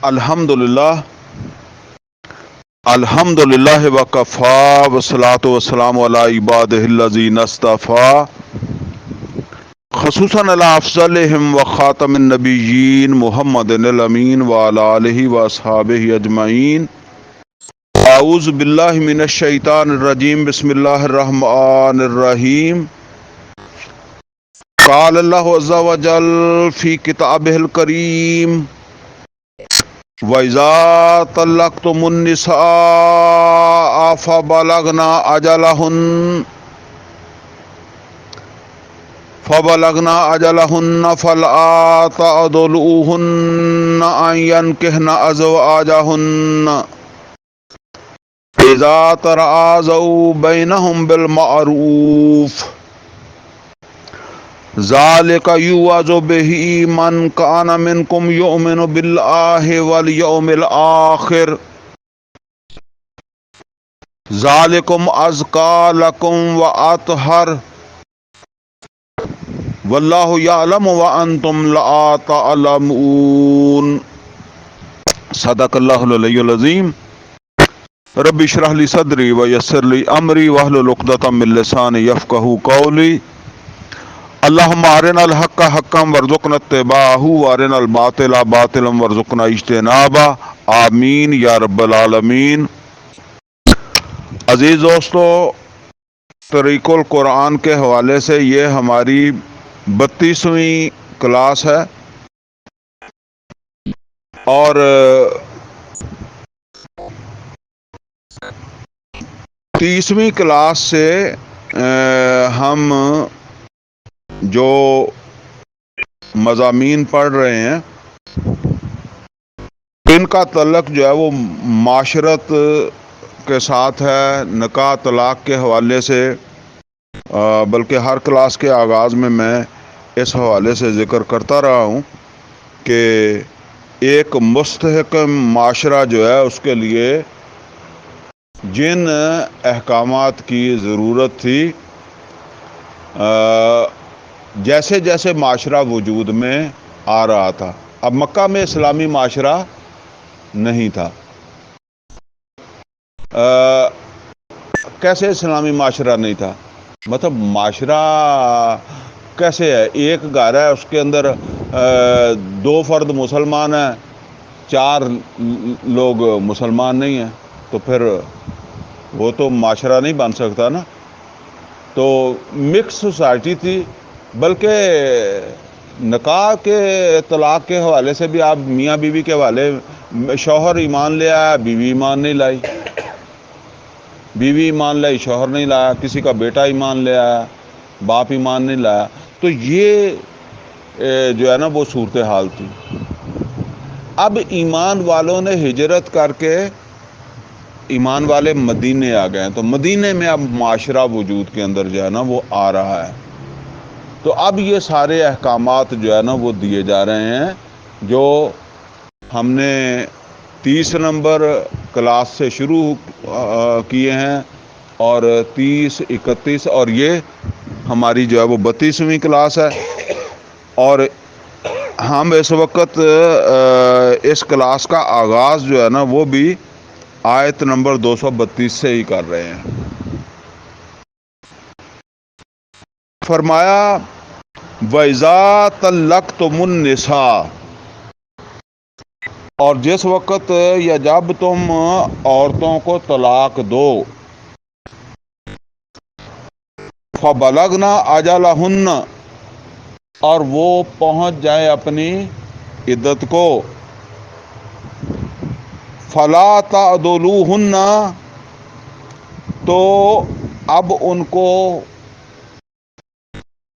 الحمدللہ وکفا والصلاۃ والسلام علی عبادہ الذین اصطفیٰ خصوصاً علی افضلہم وخاتم النبیین محمد الامین وعلی آلہ واصحابہ اجمعین. اعوذ باللہ من الشیطان الرجیم. بسم اللہ الرحمن الرحیم. قال اللہ عز وجل فی کتابہ الکریم وَإِذَا طَلَّقْتُمُ النِّسَاءَ فَبَلَغْنَ أَجَلَهُنَّ فَلَا تَعْضُلُوهُنَّ أَن يَنكِحْنَ أَزْوَاجَهُنَّ إِذَا تَرَاضَوْا بَيْنَهُم بِالْمَعْرُوفِ ذَلِكَ يُوعَظُ بِهِ مَن كَانَ مِنكُمْ يُؤْمِنُ بِاللَّهِ وَالْيَوْمِ الْآخِرِ ذَلِكُمْ أَزْكَىٰ لَكُمْ وَأَطْهَرُ وَاللَّهُ يَعْلَمُ وَأَنْتُمْ لَا تَعْلَمُونَ. صدق اللہ العلی العظیم. رب اشرح لی صدری ویسر لی امری واحلل عقدۃ من لسانی یفقہوا قولی. اللہم ارنا الحق حقا وارزقنا اتباعہ وارنا الباطل باطلا وارزقنا اجتنابہ. آمین یا رب العالمین. عزیز دوستو، طریق القرآن کے حوالے سے یہ ہماری 32ویں کلاس ہے اور 30ویں کلاس سے ہم جو مضامین پڑھ رہے ہیں ان کا تعلق جو ہے وہ معاشرت کے ساتھ ہے، نکاح طلاق کے حوالے سے. بلکہ ہر کلاس کے آغاز میں اس حوالے سے ذکر کرتا رہا ہوں کہ ایک مستحکم معاشرہ جو ہے اس کے لیے جن احکامات کی ضرورت تھی جیسے جیسے معاشرہ وجود میں آ رہا تھا. اب مکہ میں اسلامی معاشرہ نہیں تھا. کیسے اسلامی معاشرہ نہیں تھا؟ مطلب معاشرہ کیسے ہے؟ ایک گھر ہے، اس کے اندر 2 فرد مسلمان ہیں، 4 لوگ مسلمان نہیں ہیں، تو پھر وہ تو معاشرہ نہیں بن سکتا نا. تو مکس سوسائٹی تھی. بلکہ نکاح کے طلاق کے حوالے سے بھی آپ میاں بیوی کے حوالے شوہر ایمان لے آیا، بیوی ایمان نہیں لائی، بیوی ایمان لائی، شوہر نہیں لایا، کسی کا بیٹا ایمان لے آیا، باپ ایمان نہیں لایا. تو یہ جو ہے نا وہ صورتحال تھی. اب ایمان والوں نے ہجرت کر کے ایمان والے مدینے آ گئے ہیں، تو مدینے میں اب معاشرہ وجود کے اندر جو ہے نا وہ آ رہا ہے. تو اب یہ سارے احکامات جو ہے نا وہ دیے جا رہے ہیں جو ہم نے 30 نمبر کلاس سے شروع کیے ہیں، اور 30، 31 اور یہ ہماری جو ہے وہ 32ویں کلاس ہے. اور ہم اس وقت اس کلاس کا آغاز جو ہے نا وہ بھی آیت نمبر 232 سے ہی کر رہے ہیں. فرمایا وَإِذَا طَلَّقْتُمُ النِّسَاءَ، اور جس وقت یا جب تم عورتوں کو طلاق دو، فَبَلَغْنَ أَجَلَهُنَّ، اور وہ پہنچ جائے اپنی عدت کو، فَلَا تَعْضُلُوهُنَّ، تو اب ان کو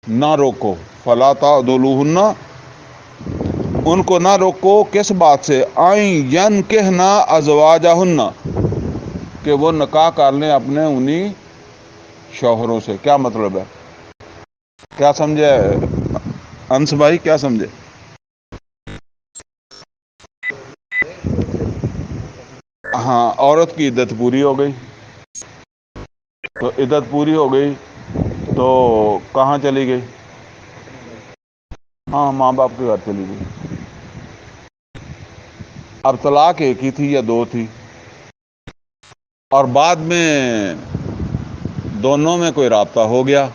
نہ روکو. فَلَا تَعْضُلُوهُنَّ، ان کو نہ روکو. کس بات سے؟ أَن يَنكِحْنَ أَزْوَاجَهُنَّ، کہ وہ نکاح کر لیں اپنے انہی شوہروں سے. کیا مطلب ہے؟ کیا سمجھے انس بھائی؟ کیا سمجھے؟ ہاں، عورت کی عدت پوری ہو گئی، تو عدت پوری ہو گئی تو کہاں چلی گئی؟ ہاں، ماں باپ کے گھر چلی گئی. اب طلاق ایک ہی تھی یا دو تھی، اور بعد میں دونوں میں کوئی رابطہ ہو گیا،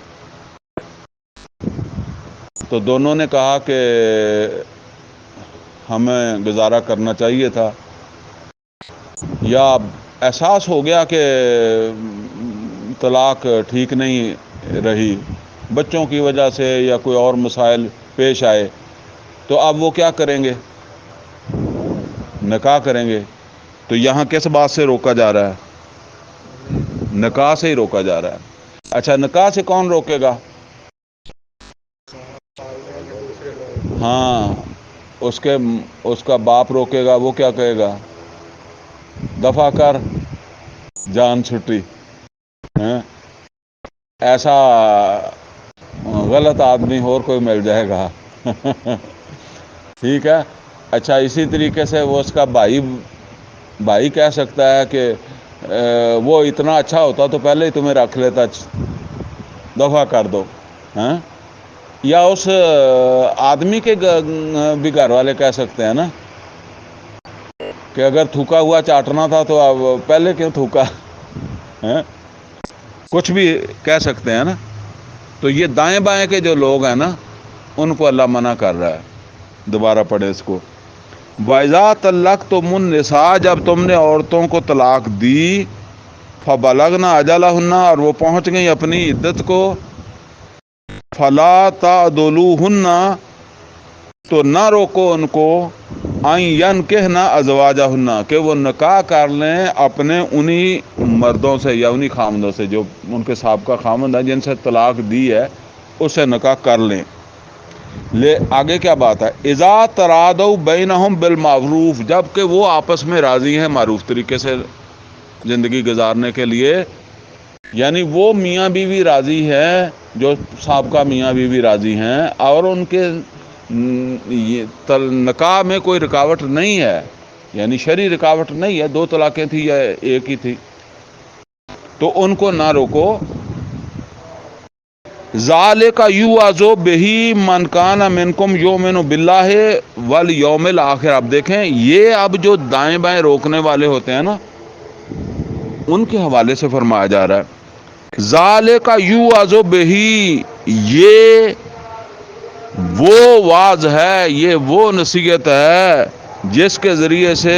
تو دونوں نے کہا کہ ہمیں گزارا کرنا چاہیے تھا، یا احساس ہو گیا کہ طلاق ٹھیک نہیں رہی، بچوں کی وجہ سے یا کوئی اور مسائل پیش آئے، تو اب وہ کیا کریں گے؟ نکاح کریں گے۔ تو یہاں کس بات سے روکا جا رہا ہے؟ نکاح سے ہی روکا جا رہا ہے۔ اچھا، نکاح سے کون روکے گا؟ ہاں، اس کا باپ روکے گا۔ وہ کیا کہے گا؟ دفع کر، جان چھٹی۔ ایسا غلط آدمی اور کوئی مل جائے گا۔ ٹھیک ہے۔ اچھا، اسی طریقے سے وہ اس کا بھائی کہہ سکتا ہے کہ وہ اتنا اچھا ہوتا تو پہلے ہی تمہیں رکھ لیتا، دفع کر دو۔ یا اس آدمی کے بھی گھر والے کہہ سکتے ہیں نا کہ اگر تھوکا ہوا چاٹنا تھا تو اب پہلے کیوں تھوکا؟ کچھ بھی کہہ سکتے ہیں نا۔ تو یہ دائیں بائیں کے جو لوگ ہیں نا، ان کو اللہ منع کر رہا ہے۔ دوبارہ پڑھے اس کو۔ وَإِذَا طَلَّقْتُمُ النِّسَاءَ، جب تم نے عورتوں کو طلاق دی، فَبَلَغْنَ أَجَلَهُنَّ، اور وہ پہنچ گئیں اپنی عدت کو، فَلَا تَعْضُلُوهُنَّ، تو نہ روکو ان کو، أَن يَنكِحْنَ أَزْوَاجَهُنَّ، کہ وہ نکاح کر لیں اپنے انہی مردوں سے یا انہی خامدوں سے، جو ان کے سابقہ خامد ہیں، جن سے طلاق دی ہے، اس سے نکاح کر لیں۔ آگے کیا بات ہے؟ اذا ترادوا بینہم بالمعروف، جب کہ وہ آپس میں راضی ہیں معروف طریقے سے زندگی گزارنے کے لیے، یعنی وہ میاں بیوی راضی ہیں، جو سابقہ میاں بیوی راضی ہیں، اور ان کے نکاح میں کوئی رکاوٹ نہیں ہے، یعنی شرعی رکاوٹ نہیں ہے، 2 طلاقیں تھی یا ایک ہی تھی، تو ان کو نہ روکو۔ ذالک یوعظ بہ من کان منکم یؤمن باللہ والیوم الآخر۔ اب دیکھیں، یہ اب جو دائیں بائیں روکنے والے ہوتے ہیں نا، ان کے حوالے سے فرمایا جا رہا ہے، ذالک یوعظ بہ، یہ وہ واعظ ہے، یہ وہ نصیحت ہے جس کے ذریعے سے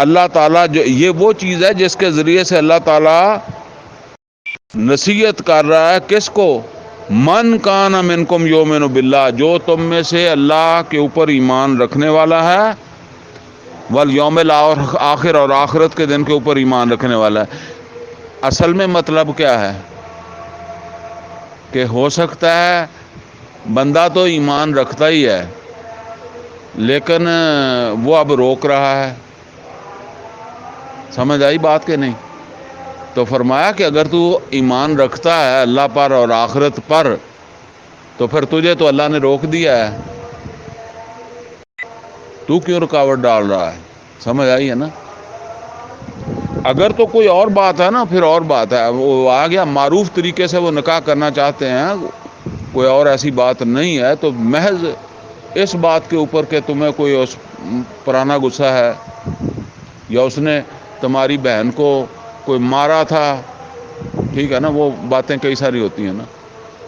اللہ تعالیٰ، یہ وہ چیز ہے جس کے ذریعے سے اللہ تعالیٰ نصیحت کر رہا ہے کس کو؟ من کان منکم یؤمن باللہ، جو تم میں سے اللہ کے اوپر ایمان رکھنے والا ہے، والیوم الآخر، اور آخرت کے دن کے اوپر ایمان رکھنے والا ہے۔ اصل میں مطلب کیا ہے کہ ہو سکتا ہے بندہ تو ایمان رکھتا ہی ہے، لیکن وہ اب روک رہا ہے۔ سمجھ آئی بات کہ نہیں؟ تو فرمایا کہ اگر تو ایمان رکھتا ہے اللہ پر اور آخرت پر، تو پھر تجھے تو اللہ نے روک دیا ہے، تو کیوں رکاوٹ ڈال رہا ہے؟ سمجھ آئی ہے نا؟ اگر تو کوئی اور بات ہے نا، پھر اور بات ہے، وہ آ گیا معروف طریقے سے وہ نکاح کرنا چاہتے ہیں، کوئی اور ایسی بات نہیں ہے، تو محض اس بات کے اوپر کہ تمہیں کوئی اس پرانا غصہ ہے، یا اس نے تمہاری بہن کو کوئی مارا تھا، ٹھیک ہے نا، وہ باتیں کئی ساری ہوتی ہیں نا،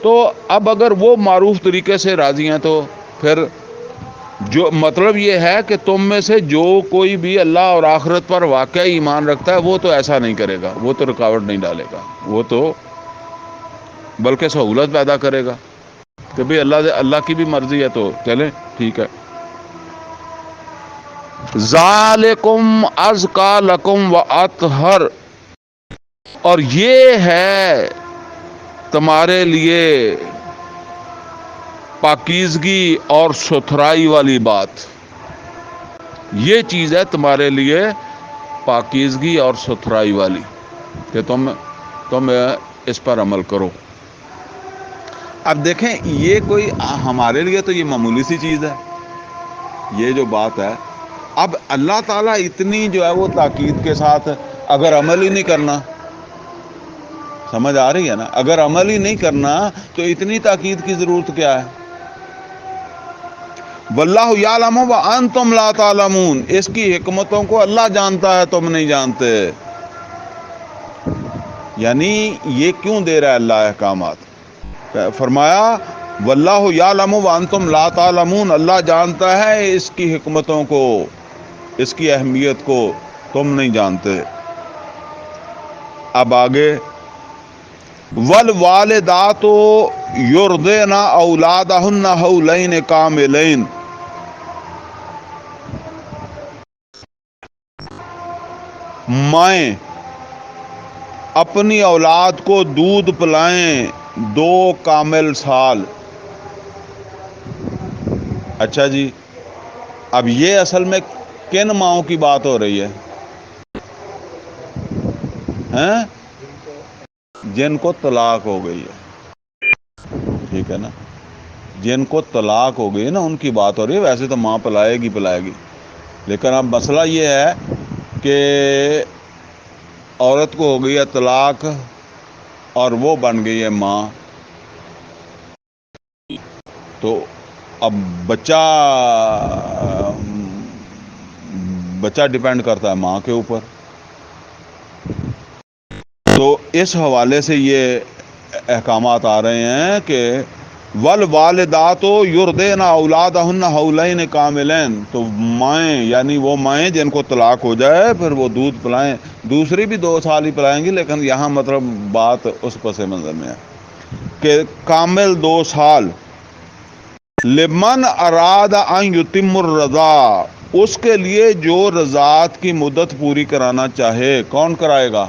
تو اب اگر وہ معروف طریقے سے راضی ہیں، تو پھر جو مطلب یہ ہے کہ تم میں سے جو کوئی بھی اللہ اور آخرت پر واقعی ایمان رکھتا ہے، وہ تو ایسا نہیں کرے گا، وہ تو رکاوٹ نہیں ڈالے گا، وہ تو بلکہ سہولت پیدا کرے گا کہ بھئی اللہ کی بھی مرضی ہے تو چلیں ٹھیک ہے۔ ذالکم ازکا لکم واطہر، اور یہ ہے تمہارے لیے پاکیزگی اور ستھرائی والی بات، یہ چیز ہے تمہارے لیے پاکیزگی اور ستھرائی والی، کہ تم اس پر عمل کرو۔ اب دیکھیں، یہ کوئی ہمارے لیے تو یہ معمولی سی چیز ہے، یہ جو بات ہے، اب اللہ تعالیٰ اتنی جو ہے وہ تاکید کے ساتھ، اگر عمل ہی نہیں کرنا، سمجھ آ رہی ہے نا، اگر عمل ہی نہیں کرنا تو اتنی تاکید کی ضرورت کیا ہے؟ واللہ یعلم وانتم لا تعلمون، اس کی حکمتوں کو اللہ جانتا ہے، تم نہیں جانتے۔ یعنی یہ کیوں دے رہا ہے اللہ احکامات؟ فرمایا واللہ یعلم وانتم لا تعلمون، اللہ جانتا ہے اس کی حکمتوں کو، اس کی اہمیت کو، تم نہیں جانتے۔ اب آگے والوالدات یرضعن اولادہن حولین کاملین، مائیں اپنی اولاد کو دودھ پلائیں 2 کامل سال۔ اچھا جی، اب یہ اصل میں کن ماؤں کی بات ہو رہی ہے؟ ہیں؟ جن کو طلاق ہو گئی ہے، ٹھیک ہے نا، جن کو طلاق ہو گئی ہے نا ان کی بات ہو رہی ہے۔ ویسے تو ماں پلائے گی، لیکن اب مسئلہ یہ ہے کہ عورت کو ہو گئی ہے طلاق اور وہ بن گئی ہے ماں، تو اب بچہ ڈیپینڈ کرتا ہے ماں کے اوپر۔ تو اس حوالے سے یہ احکامات آ رہے ہیں کہ والوالدات یرضعن اولادہن حولین کاملین، تو مائیں یعنی وہ مائیں جن کو طلاق ہو جائے پھر وہ دودھ پلائیں، دوسری بھی 2 سال ہی پلائیں گی، لیکن یہاں مطلب بات اس پس منظر میں ہے کہ کامل 2 سال۔ لمن اراد ان یتم الرضاع، اس کے لیے جو رضاعت کی مدت پوری کرانا چاہے۔ کون کرائے گا؟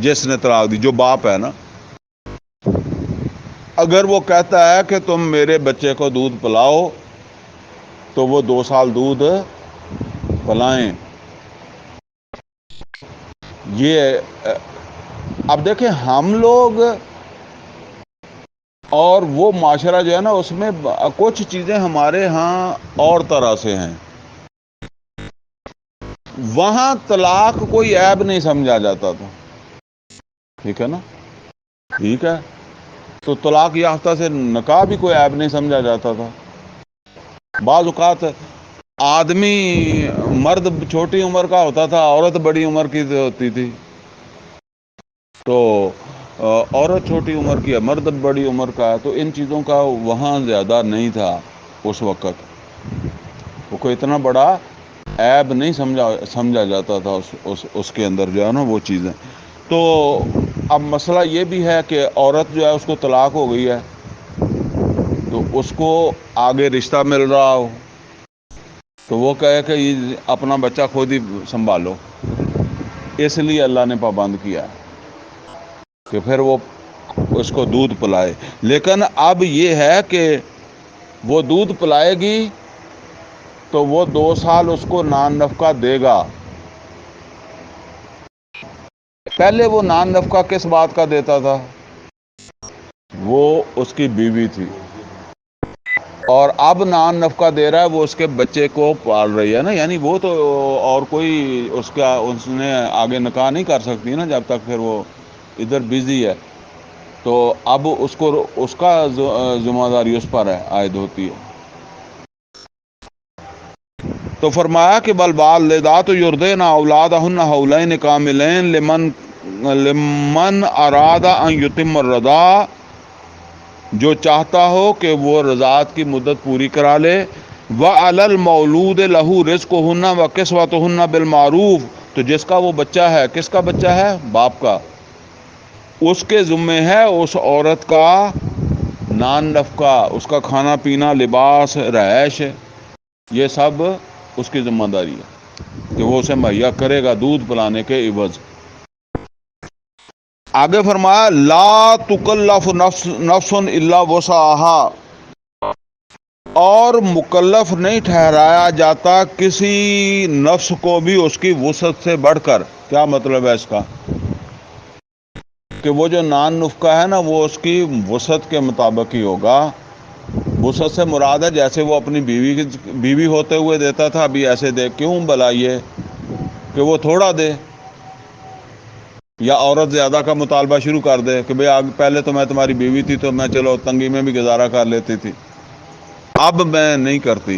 جس نے طلاق دی، جو باپ ہے نا۔ اگر وہ کہتا ہے کہ تم میرے بچے کو دودھ پلاؤ تو وہ 2 سال دودھ پلائیں۔ یہ اب دیکھیں ہم لوگ اور وہ معاشرہ جو ہے نا، اس میں کچھ چیزیں ہمارے ہاں اور طرح سے ہیں۔ وہاں طلاق کوئی عیب نہیں سمجھا جاتا تھا، ٹھیک ہے نا، ٹھیک ہے، تو طلاق یافتہ سے نکاح بھی کوئی عیب نہیں سمجھا جاتا تھا۔ بعض اوقات آدمی مرد چھوٹی عمر کا ہوتا تھا، عورت بڑی عمر کی ہوتی تھی، تو عورت چھوٹی عمر کی ہے، مرد بڑی عمر کا ہے، تو ان چیزوں کا وہاں زیادہ نہیں تھا اس وقت، وہ کوئی اتنا بڑا عیب نہیں سمجھا جاتا تھا اس کے اندر جو ہے نا وہ چیزیں۔ تو اب مسئلہ یہ بھی ہے کہ عورت جو ہے اس کو طلاق ہو گئی ہے، تو اس کو آگے رشتہ مل رہا ہو تو وہ کہے کہ اپنا بچہ خود ہی سنبھالو، اس لیے اللہ نے پابند کیا کہ پھر وہ اس کو دودھ پلائے۔ لیکن اب یہ ہے کہ وہ دودھ پلائے گی تو وہ 2 سال اس کو نان نفقہ دے گا۔ پہلے وہ نان نفقہ کس بات کا دیتا تھا؟ وہ اس کی بیوی تھی، اور اب نان نفقہ دے رہا ہے، وہ اس کے بچے کو پال رہی ہے نا، یعنی وہ تو اور کوئی اس نے آگے نکاح نہیں کر سکتی نا جب تک پھر وہ ادھر بیزی ہے، تو اب اس کا ذمہ داری اس پر ہے، عائد ہوتی ہے۔ تو فرمایا کہ والوالدات یرضعن اولادہن حولین کاملین لمن اراد ان یتم الرضاع، جو چاہتا ہو کہ وہ رضاعت کی مدت پوری کرا لے۔ وعلی المولود لہ رزقہن وکسوتہن بالمعروف، تو جس کا وہ بچہ ہے، کس کا بچہ ہے؟ باپ کا، اس کے ذمے ہے اس عورت کا نان نفقہ، اس کا کھانا پینا، لباس، رہائش، یہ سب اس کی ذمہ داری ہے کہ وہ اسے مہیا کرے گا دودھ پلانے کے عوض۔ آگے فرمایا لا تکلف نفس الا وسعها، اور مکلف نہیں ٹھہرایا جاتا کسی نفس کو بھی اس کی وسعت سے بڑھ کر۔ کیا مطلب ہے اس کا؟ کہ وہ جو نان نفقہ ہے نا وہ اس کی وسعت کے مطابق ہی ہوگا۔ وسعت سے مراد ہے جیسے وہ اپنی بیوی ہوتے ہوئے دیتا تھا، ابھی ایسے دے، کیوں بھلا یہ کہ وہ تھوڑا دے، یا عورت زیادہ کا مطالبہ شروع کر دے کہ بھئی پہلے تو میں تمہاری بیوی تھی تو میں چلو تنگی میں بھی گزارا کر لیتی تھی، اب میں نہیں کرتی،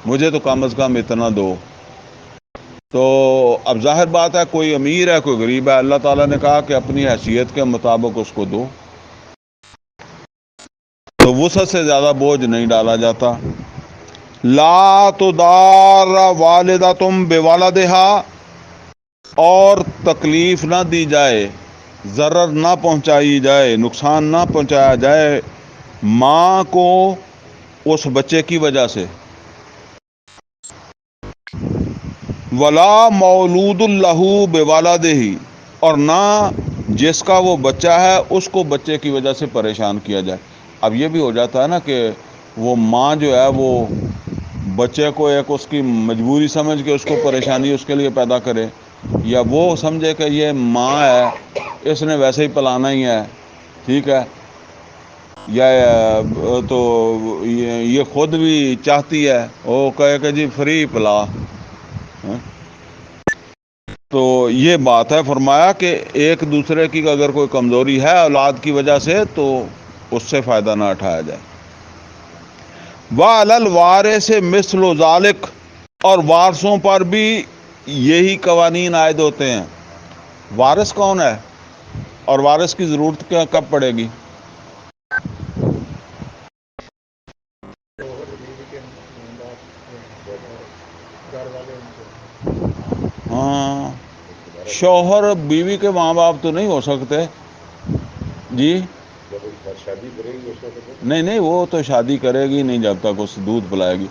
مجھے تو کم از کم اتنا دو. تو اب ظاہر بات ہے کوئی امیر ہے کوئی غریب ہے، اللہ تعالیٰ نے کہا کہ اپنی حیثیت کے مطابق اس کو دو، تو وسعت سے زیادہ بوجھ نہیں ڈالا جاتا. لا تضار والدتم بولدہا، اور تکلیف نہ دی جائے، ضرر نہ پہنچائی جائے، نقصان نہ پہنچایا جائے ماں کو اس بچے کی وجہ سے. ولا مولود لہ بولدہ، اور نہ جس کا وہ بچہ ہے اس کو بچے کی وجہ سے پریشان کیا جائے. اب یہ بھی ہو جاتا ہے نا کہ وہ ماں جو ہے وہ بچے کو ایک اس کی مجبوری سمجھ کے اس کو پریشانی اس کے لیے پیدا کرے، یا وہ سمجھے کہ یہ ماں ہے اس نے ویسے ہی پلانا ہی ہے، ٹھیک ہے، یا تو یہ خود بھی چاہتی ہے وہ کہے کہ جی فری پلا. تو یہ بات ہے، فرمایا کہ ایک دوسرے کی اگر کوئی کمزوری ہے اولاد کی وجہ سے تو اس سے فائدہ نہ اٹھایا جائے. وَعَلَى الْوَارِثِ مِثْلُ ذَلِكَ، اور وارثوں پر بھی یہی قوانین عائد ہوتے ہیں. وارث کون ہے اور وارث کی ضرورت کب پڑے گی؟ ہاں، شوہر بیوی کے ماں باپ تو نہیں ہو سکتے جی. نہیں وہ تو شادی کرے گی نہیں جب تک اس دودھ پلائے گی.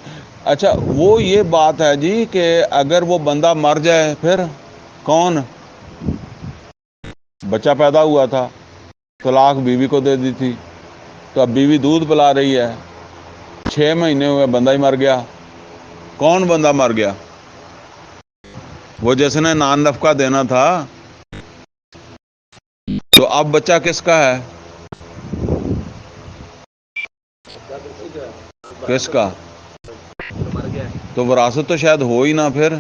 اچھا وہ یہ بات ہے جی کہ اگر وہ بندہ مر جائے پھر کون؟ بچہ پیدا ہوا تھا، طلاق بیوی کو دے دی تھی، تو اب بیوی دودھ پلا رہی ہے، 6 مہینے ہوئے بندہ ہی مر گیا. کون بندہ مر گیا؟ وہ جس نے نان نفقہ دینا تھا. تو اب بچہ کس کا ہے؟ کس کا؟ تو وراثت تو شاید ہو ہی نہ پھر.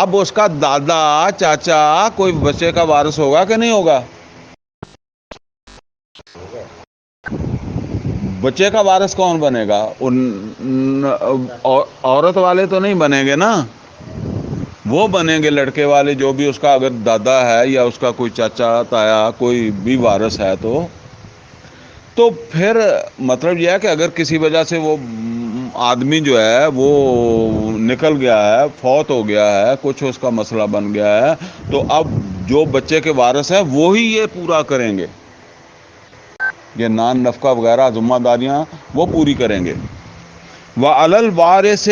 اب اس کا دادا چاچا کوئی بچے کا وارث ہوگا کہ نہیں ہوگا؟ بچے کا وارث کون بنے گا؟ عورت والے تو نہیں بنیں گے نا، وہ بنیں گے لڑکے والے، جو بھی اس کا اگر دادا ہے یا اس کا کوئی چاچا تایا کوئی بھی وارث ہے تو پھر مطلب یہ ہے کہ اگر کسی وجہ سے وہ آدمی جو ہے وہ نکل گیا ہے، فوت ہو گیا ہے، کچھ اس کا مسئلہ بن گیا ہے، تو اب جو بچے کے وارث ہیں وہی یہ پورا کریں گے، یہ نان نفقہ وغیرہ ذمہ داریاں وہ پوری کریں گے. وَعَلَى الْوَارِثِ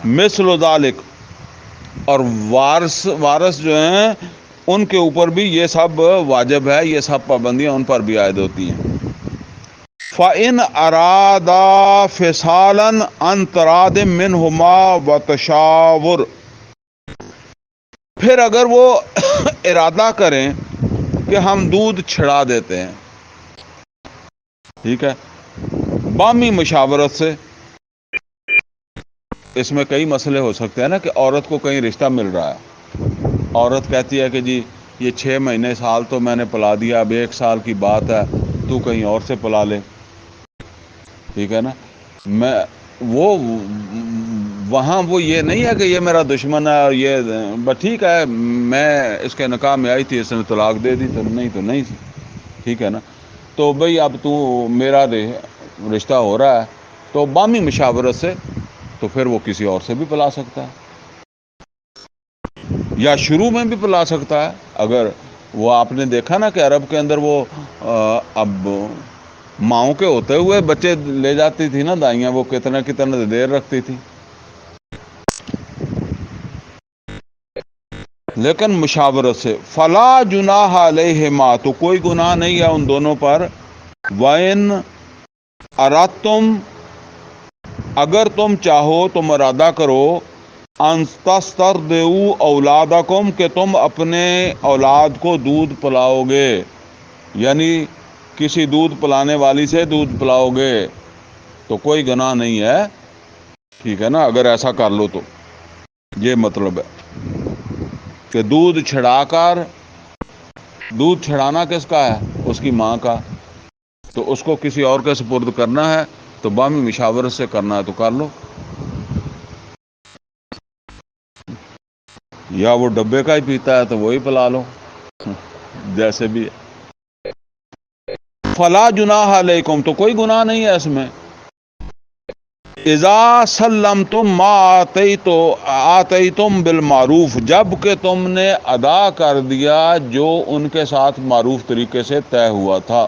مِثْلُ ذَلِكَ، اور وارث جو ہیں ان کے اوپر بھی یہ سب واجب ہے، یہ سب پابندیاں ان پر بھی عائد ہوتی ہیں. فَإِنْ أَرَادَا فِصَالًا عَنْ تَرَادٍ مِّنْهُمَا وَتَشَاوُرٍ، پھر اگر وہ ارادہ کریں کہ ہم دودھ چھڑا دیتے ہیں، ٹھیک ہے، باہمی مشاورت سے. اس میں کئی مسئلے ہو سکتے ہیں نا کہ عورت کو کہیں رشتہ مل رہا ہے، عورت کہتی ہے کہ جی یہ 6 مہینے سال تو میں نے پلا دیا، اب 1 سال کی بات ہے تو کہیں اور سے پلا لے، ٹھیک ہے نا. وہ وہاں وہ یہ نہیں ہے کہ یہ میرا دشمن ہے اور یہ بس ٹھیک ہے میں اس کے نکاح میں آئی تھی اس نے طلاق دے دی تو نہیں تھی، ٹھیک ہے نا. تو بھئی اب تو میرا رشتہ ہو رہا ہے تو باہمی مشاورت سے تو پھر وہ کسی اور سے بھی پلا سکتا ہے، یا شروع میں بھی پلا سکتا ہے. اگر وہ آپ نے دیکھا نا کہ عرب کے اندر وہ اب ماؤں کے ہوتے ہوئے بچے لے جاتی تھی نا دائیاں، وہ کتنا دیر رکھتی تھی، لیکن مشاورت سے. فلا جناح علیہما، تو کوئی گناہ نہیں ہے ان دونوں پر. وَإِنْ أَرَدْتُمْ، اگر تم چاہو تم ارادہ کرو، ان تسترضعوا اولادکم، کہ تم اپنے اولاد کو دودھ پلاؤ گے، یعنی کسی دودھ پلانے والی سے دودھ پلاؤ گے تو کوئی گناہ نہیں ہے، ٹھیک ہے نا، اگر ایسا کر لو تو یہ مطلب ہے. کہ دودھ چھڑانا کس کا ہے؟ اس کی ماں کا، تو اس کو کسی اور کے سپرد کرنا ہے تو باہمی مشاورت سے کرنا ہے تو کر لو، یا وہ ڈبے کا ہی پیتا ہے تو وہی پلا لو، جیسے بھی ہے۔ فلا جناح علیکم، تو کوئی گناہ نہیں ہے اس میں، اذا سلمتم ما آتیتم بالمعروف، جب کہ تم نے ادا کر دیا جو ان کے ساتھ معروف طریقے سے طے ہوا تھا۔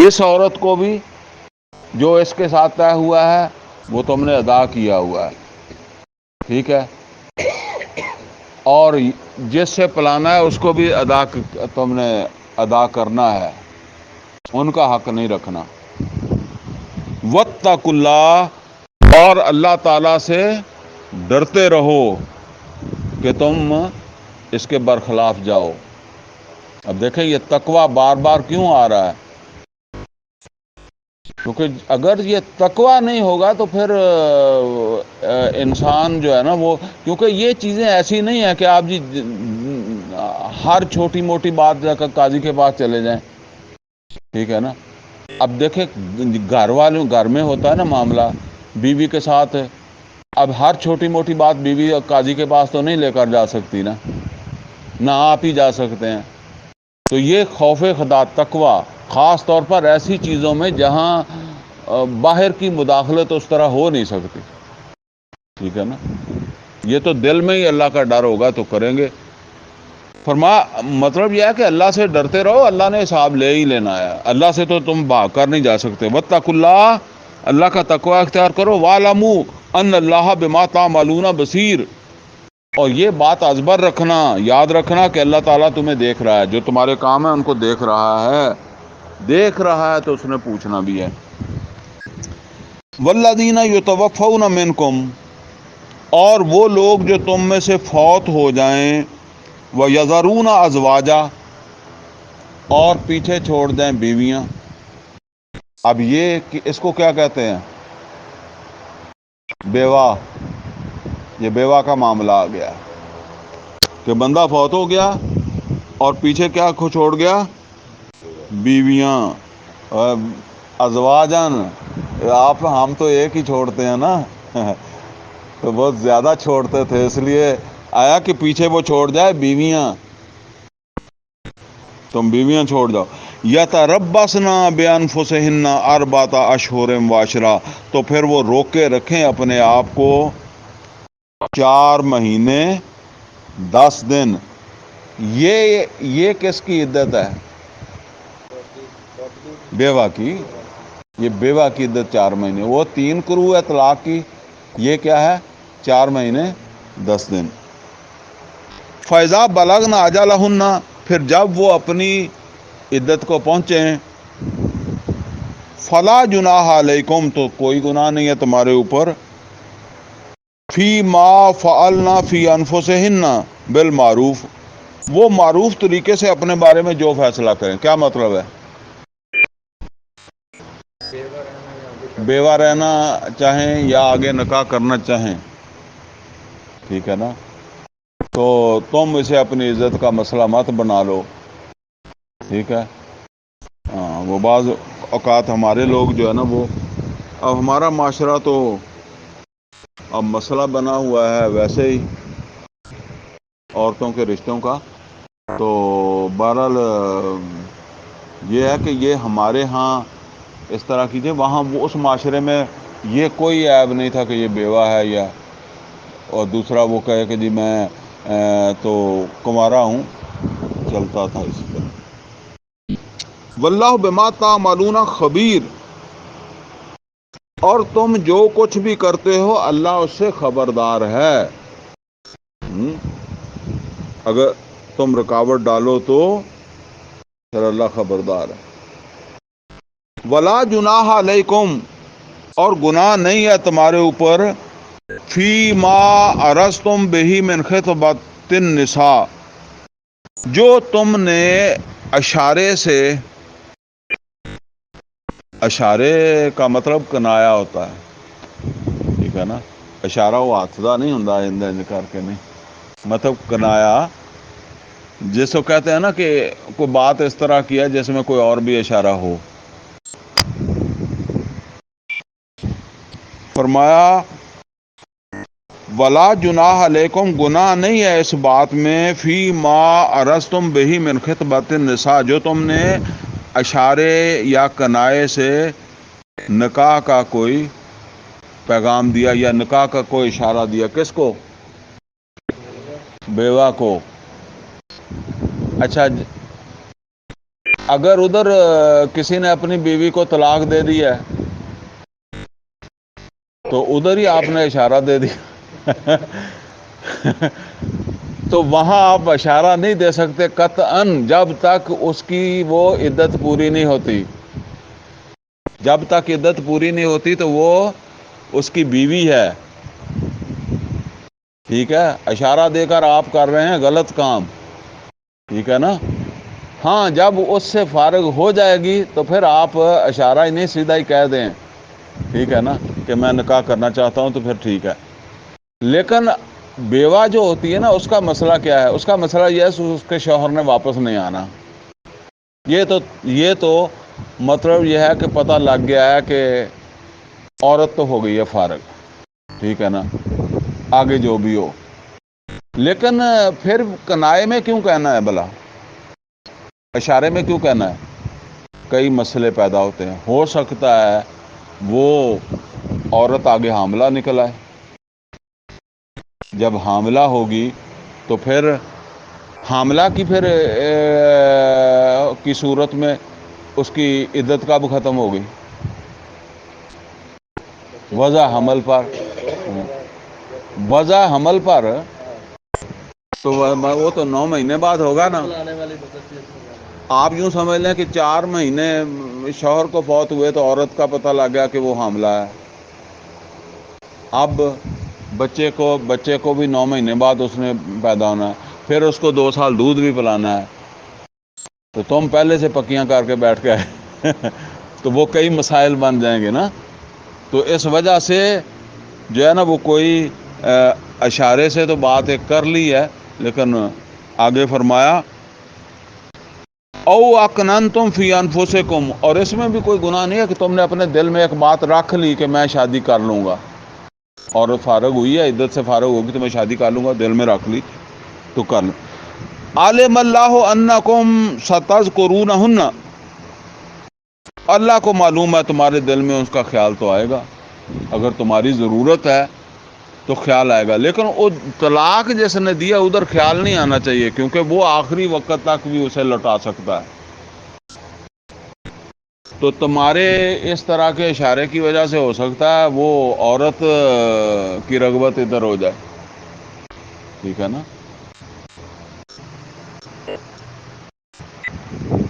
اس عورت کو بھی جو اس کے ساتھ طے ہوا ہے وہ تم نے ادا کیا ہوا ہے، ٹھیک ہے، اور جس سے پلانا ہے اس کو بھی تم نے ادا کرنا ہے، ان کا حق نہیں رکھنا۔ واتقوا اللہ، اور اللہ تعالی سے ڈرتے رہو کہ تم اس کے برخلاف جاؤ۔ اب دیکھیں یہ تقوی بار بار کیوں آ رہا ہے؟ کیونکہ اگر یہ تقوی نہیں ہوگا تو پھر انسان جو ہے نا وہ، کیونکہ یہ چیزیں ایسی نہیں ہیں کہ آپ جی ہر چھوٹی موٹی بات جا کر قاضی کے پاس چلے جائیں، ٹھیک ہے نا۔ اب دیکھیں گھر میں ہوتا ہے نا معاملہ بیوی کے ساتھ، اب ہر چھوٹی موٹی بات بیوی قاضی کے پاس تو نہیں لے کر جا سکتی نا، نہ آپ ہی جا سکتے ہیں۔ تو یہ خوف خدا تقوی خاص طور پر ایسی چیزوں میں جہاں باہر کی مداخلت اس طرح ہو نہیں سکتی، ٹھیک ہے نا، یہ تو دل میں ہی اللہ کا ڈر ہوگا تو کریں گے۔ مطلب یہ ہے کہ اللہ سے ڈرتے رہو، اللہ نے حساب لے ہی لینا ہے، اللہ سے تو تم بھاگ کر نہیں جا سکتے۔ واتقوا اللہ، اللہ کا تقوی اختیار کرو، وَاعْلَمُوا أَنَّ اللَّهَ بِمَا تَعْمَلُونَ بَصِيرٌ، اور یہ بات ازبر رکھنا، یاد رکھنا کہ اللہ تعالیٰ تمہیں دیکھ رہا ہے، جو تمہارے کام ہیں ان کو دیکھ رہا ہے تو اس نے پوچھنا بھی ہے۔ وَالَّذِينَ يُتَوَفَّوْنَ مِنْكُمْ، اور وہ لوگ جو تم میں سے فوت ہو جائیں، وَيَذَرُونَ أَزْوَاجًا، اور پیچھے چھوڑ دیں بیویاں۔ اب یہ اس کو کیا کہتے ہیں؟ بیوہ، یہ بیوہ کا معاملہ آ گیا کہ بندہ فوت ہو گیا اور پیچھے کیا چھوڑ گیا؟ بیویاں۔ ازواجن، ہم تو ایک ہی چھوڑتے ہیں نا، تو بہت زیادہ چھوڑتے تھے، اس لیے آیا کہ پیچھے وہ چھوڑ جائے بیویاں، تم بیویاں چھوڑ جاؤ۔ یتربصن بانفسہن اربعۃ اشہر وعشرا، تو پھر وہ روک کے رکھیں اپنے آپ کو 4 مہینے 10 دن۔ یہ کس کی عدت ہے؟ بیوہ کی، یہ بیوہ کی عدت 4 مہینے، وہ 3 قروء ہے طلاق کی، یہ کیا ہے؟ 4 مہینے 10 دن۔ فَإِذَا بَلَغْنَ أَجَلَهُنَّ، پھر جب وہ اپنی عدت کو پہنچیں، فَلَا جُنَاحَ عَلَيْكُمْ، تو کوئی گناہ نہیں ہے تمہارے اوپر، فِي مَا فَعَلْنَا فِي أَنفُسِهِنَّ بِالْمَعْرُوف، وہ معروف طریقے سے اپنے بارے میں جو فیصلہ کریں۔ کیا مطلب ہے؟ بیوہ رہنا چاہیں یا آگے نکاح کرنا چاہیں، ٹھیک ہے نا، تو تم اسے اپنی عزت کا مسئلہ مت بنا لو، ٹھیک ہے۔ ہاں، وہ بعض اوقات ہمارے لوگ جو ہے نا وہ، اب ہمارا معاشرہ تو اب مسئلہ بنا ہوا ہے ویسے ہی عورتوں کے رشتوں کا، تو بہرحال یہ ہے کہ یہ ہمارے ہاں اس طرح کیجیے، وہاں وہ اس معاشرے میں یہ کوئی عیب نہیں تھا کہ یہ بیوہ ہے، یا اور دوسرا وہ کہے کہ جی میں تو کنوارا ہوں، چلتا تھا اسی طرح۔ واللہ بما تعملون خبیر، اور تم جو کچھ بھی کرتے ہو اللہ اس سے خبردار ہے۔ اگر تم رکاوٹ ڈالو تو پھر اللہ خبردار ہے۔ ولا جناح علیکم، اور گناہ نہیں ہے تمہارے اوپر، فی ما عرضتم بہ من خطبۃ النساء، جو تم نے اشارے سے، اشارے کا مطلب کنایا ہوتا ہے، ٹھیک ہے نا، اشارہ وہ ہاتھ دا نہیں ہوندا انج کر کے نہیں، مطلب کنایا جس کو کہتے ہیں نا کہ کوئی بات اس طرح کیا جس میں کوئی اور بھی اشارہ ہو. فرمایا ولا جناح علیکم، گناہ نہیں ہے اس بات میں، فی ما عرضتم بہ من خطبۃ النساء، جو تم نے اشارے یا کنائے سے نکاح کا کوئی پیغام دیا یا نکاح کا کوئی اشارہ دیا. کس کو؟ بیوہ کو. اچھا اگر ادھر کسی نے اپنی بیوی کو طلاق دے دی ہے تو ادھر ہی آپ نے اشارہ دے دیا تو وہاں آپ اشارہ نہیں دے سکتے قطعاً جب تک اس کی وہ عدت پوری نہیں ہوتی. جب تک عدت پوری نہیں ہوتی تو وہ اس کی بیوی ہے. ٹھیک ہے، اشارہ دے کر آپ کر رہے ہیں غلط کام. ٹھیک ہے نا. ہاں جب اس سے فارغ ہو جائے گی تو پھر آپ اشارہ ہی نہیں سیدھا ہی کہہ دیں ٹھیک ہے نا کہ میں نکاح کرنا چاہتا ہوں، تو پھر ٹھیک ہے. لیکن بیوہ جو ہوتی ہے نا اس کا مسئلہ کیا ہے؟ اس کا مسئلہ یہ ہے اس کے شوہر نے واپس نہیں آنا. یہ تو مطلب یہ ہے کہ پتہ لگ گیا ہے کہ عورت تو ہو گئی ہے فارغ. ٹھیک ہے نا، آگے جو بھی ہو. لیکن پھر کنائے میں کیوں کہنا ہے بھلا؟ اشارے میں کیوں کہنا ہے؟ کئی مسئلے پیدا ہوتے ہیں. ہو سکتا ہے وہ عورت آگے حاملہ نکل آئے. جب حاملہ ہوگی تو پھر حاملہ کی کی صورت میں اس کی عدت کب ختم ہوگی؟ وضع حمل پر. وضع حمل پر تو وہ تو 9 مہینے بعد ہوگا نا. آپ یوں سمجھ لیں کہ 4 مہینے شوہر کو فوت ہوئے تو عورت کا پتہ لگ گیا کہ وہ حاملہ ہے. اب بچے کو بھی 9 مہینے بعد اس نے پیدا ہونا ہے. پھر اس کو 2 سال دودھ بھی پلانا ہے. تو تم پہلے سے پکیاں کر کے بیٹھ کے آئے تو وہ کئی مسائل بن جائیں گے نا. تو اس وجہ سے جو ہے نا وہ کوئی اشارے سے تو بات ایک کر لی ہے، لیکن آگے فرمایا او اکننتم فی انفسکم، اور اس میں بھی کوئی گناہ نہیں ہے کہ تم نے اپنے دل میں ایک بات رکھ لی کہ میں شادی کر لوں گا. اور فارغ ہوئی ہے، عدت سے فارغ ہوگی تو میں شادی کر لوں گا، دل میں رکھ لی تو کر لوں. عالم اللہ انکم ستذکرونہن، اللہ کو معلوم ہے تمہارے دل میں اس کا خیال تو آئے گا. اگر تمہاری ضرورت ہے تو خیال آئے گا. لیکن وہ طلاق جس نے دیا ادھر خیال نہیں آنا چاہیے، کیونکہ وہ آخری وقت تک بھی اسے لوٹا سکتا ہے. تو تمہارے اس طرح کے اشارے کی وجہ سے ہو سکتا ہے وہ عورت کی رغبت ادھر ہو جائے. ٹھیک ہے نا.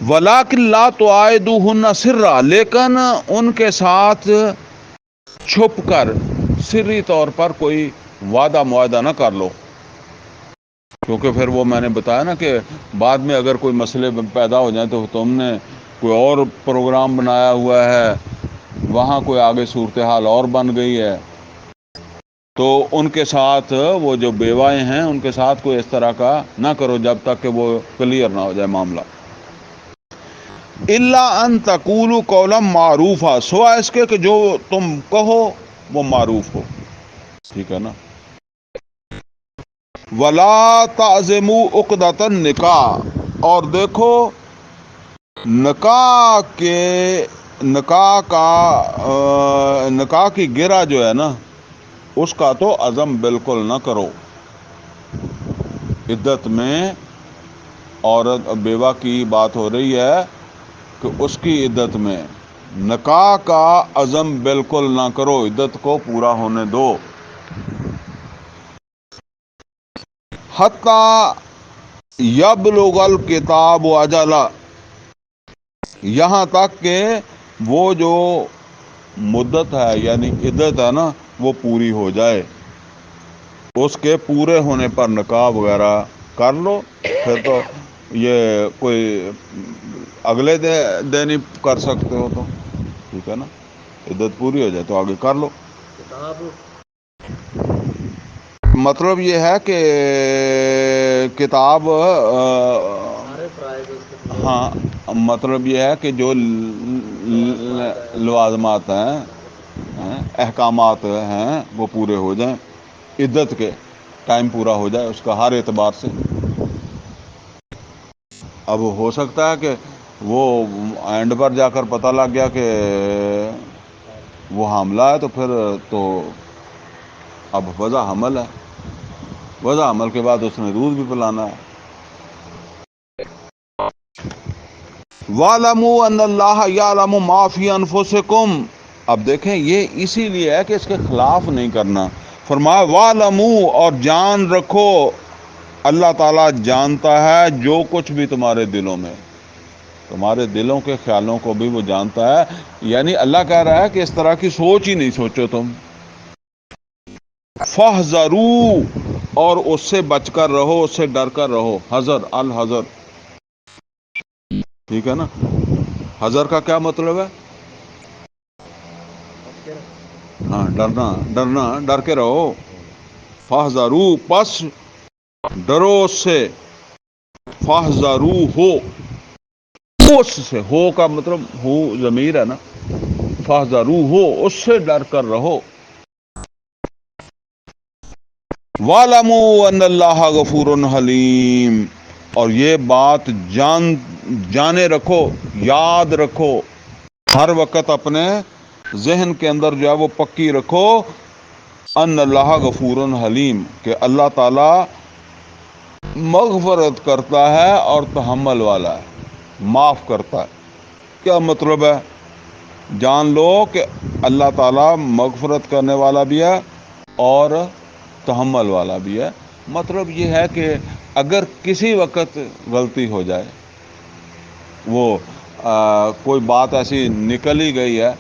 وَلَٰكِن لَا تُوَاعِدُوهُنَّ سِرًّا، لیکن ان کے ساتھ چھپ کر سری طور پر کوئی وعدہ معاہدہ نہ کر لو. کیونکہ پھر وہ میں نے بتایا نا کہ بعد میں اگر کوئی مسئلے پیدا ہو جائیں تو تم نے کوئی اور پروگرام بنایا ہوا ہے، وہاں کوئی آگے صورتحال اور بن گئی ہے، تو ان کے ساتھ وہ جو بیوائیں ہیں ان کے ساتھ کوئی اس طرح کا نہ کرو جب تک کہ وہ کلیئر نہ ہو جائے معاملہ. الا ان تقولوا قولا معروفا، سوائے اس کے کہ جو تم کہو وہ معروف ہو. ٹھیک ہے نا. ولا تعزموا عقدۃ النکاح، اور دیکھو نکاح کی گرہ جو ہے نا اس کا تو عزم بالکل نہ کرو. عدت میں عورت بیوہ کی بات ہو رہی ہے کہ اس کی عدت میں نکاح کا عزم بالکل نہ کرو، عدت کو پورا ہونے دو. حتی یبلغ الکتاب اجلہ، یہاں تک کہ وہ جو مدت ہے یعنی عدت ہے نا وہ پوری ہو جائے. اس کے پورے ہونے پر نکاح وغیرہ کر لو. پھر تو یہ کوئی اگلے دن ہی کر سکتے ہو تو ٹھیک ہے نا. عدت پوری ہو جائے تو آگے کر لو. مطلب یہ ہے کہ کتاب ہاں مطلب یہ ہے کہ جو لوازمات ہیں احکامات ہیں وہ پورے ہو جائیں، عدت کے ٹائم پورا ہو جائے اس کا ہر اعتبار سے۔ اب ہو سکتا ہے کہ وہ اینڈ پر جا کر پتہ لگ گیا کہ وہ حاملہ ہے، تو پھر تو اب وضع حمل ہے، وضع حمل کے بعد اس نے دودھ بھی پلانا ہے۔ وَاعْلَمُوا أَنَّ اللَّهَ يَعْلَمُ مَا فِي أَنفُسِكُمْ۔ اب دیکھیں یہ اسی لیے ہے کہ اس کے خلاف نہیں کرنا۔ فرمایا وَاعْلَمُوا، اور جان رکھو، اللہ تعالیٰ جانتا ہے جو کچھ بھی تمہارے دلوں میں، تمہارے دلوں کے خیالوں کو بھی وہ جانتا ہے۔ یعنی اللہ کہہ رہا ہے کہ اس طرح کی سوچ ہی نہیں سوچو تم۔ فَاحْذَرُوا، اور اس سے بچ کر رہو، اس سے ڈر کر رہو۔ حذر، الحذر، ٹھیک ہے نا؟ حذر کا کیا مطلب ہے؟ ہاں ڈرنا، ڈرنا، ڈر کے رہو۔ فَاحْذَرُوا، پس ڈرو اس سے۔ فَاحْذَرُوهُ، اس سے، ہو کا مطلب ہو ضمیر ہے نا، فَاحْذَرُوهُ، اس سے ڈر کر رہو۔ وَاعْلَمُوا أَنَّ اللَّهَ غَفُورٌ حَلِيمٌ، اور یہ بات جانے رکھو، یاد رکھو، ہر وقت اپنے ذہن کے اندر جو ہے وہ پکی رکھو، ان اللہ غفور حلیم، کہ اللہ تعالی مغفرت کرتا ہے اور تحمل والا ہے، معاف کرتا ہے۔ کیا مطلب ہے؟ جان لو کہ اللہ تعالی مغفرت کرنے والا بھی ہے اور تحمل والا بھی ہے۔ مطلب یہ ہے کہ اگر کسی وقت غلطی ہو جائے، وہ کوئی بات ایسی نکل ہی گئی ہے،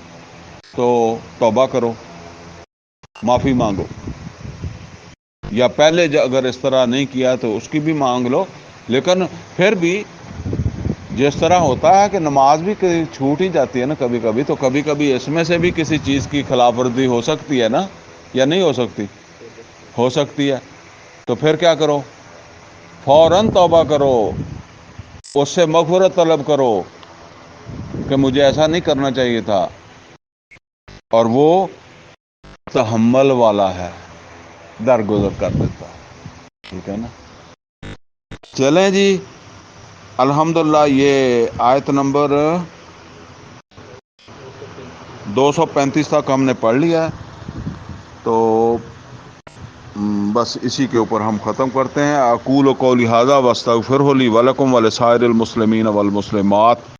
تو توبہ کرو، معافی مانگو، یا پہلے اگر اس طرح نہیں کیا تو اس کی بھی مانگ لو۔ لیکن پھر بھی جس طرح ہوتا ہے کہ نماز بھی چھوٹ ہی جاتی ہے نا کبھی کبھی، تو کبھی کبھی اس میں سے بھی کسی چیز کی خلاف ورزی ہو سکتی ہے نا، یا نہیں ہو سکتی؟ ہو سکتی ہے۔ تو پھر کیا کرو؟ فوراً توبہ کرو، اس سے مغفرت طلب کرو کہ مجھے ایسا نہیں کرنا چاہیے تھا، اور وہ تحمل والا ہے، درگزر کر دیتا ہے، ٹھیک ہے نا؟ چلیں جی، الحمدللہ یہ آیت نمبر 235 تک ہم نے پڑھ لیا ہے، تو بس اسی کے اوپر ہم ختم کرتے ہیں۔ اقول قولی ھذا واستغفرہ لی ولکم ولسائر المسلمین والمسلمات۔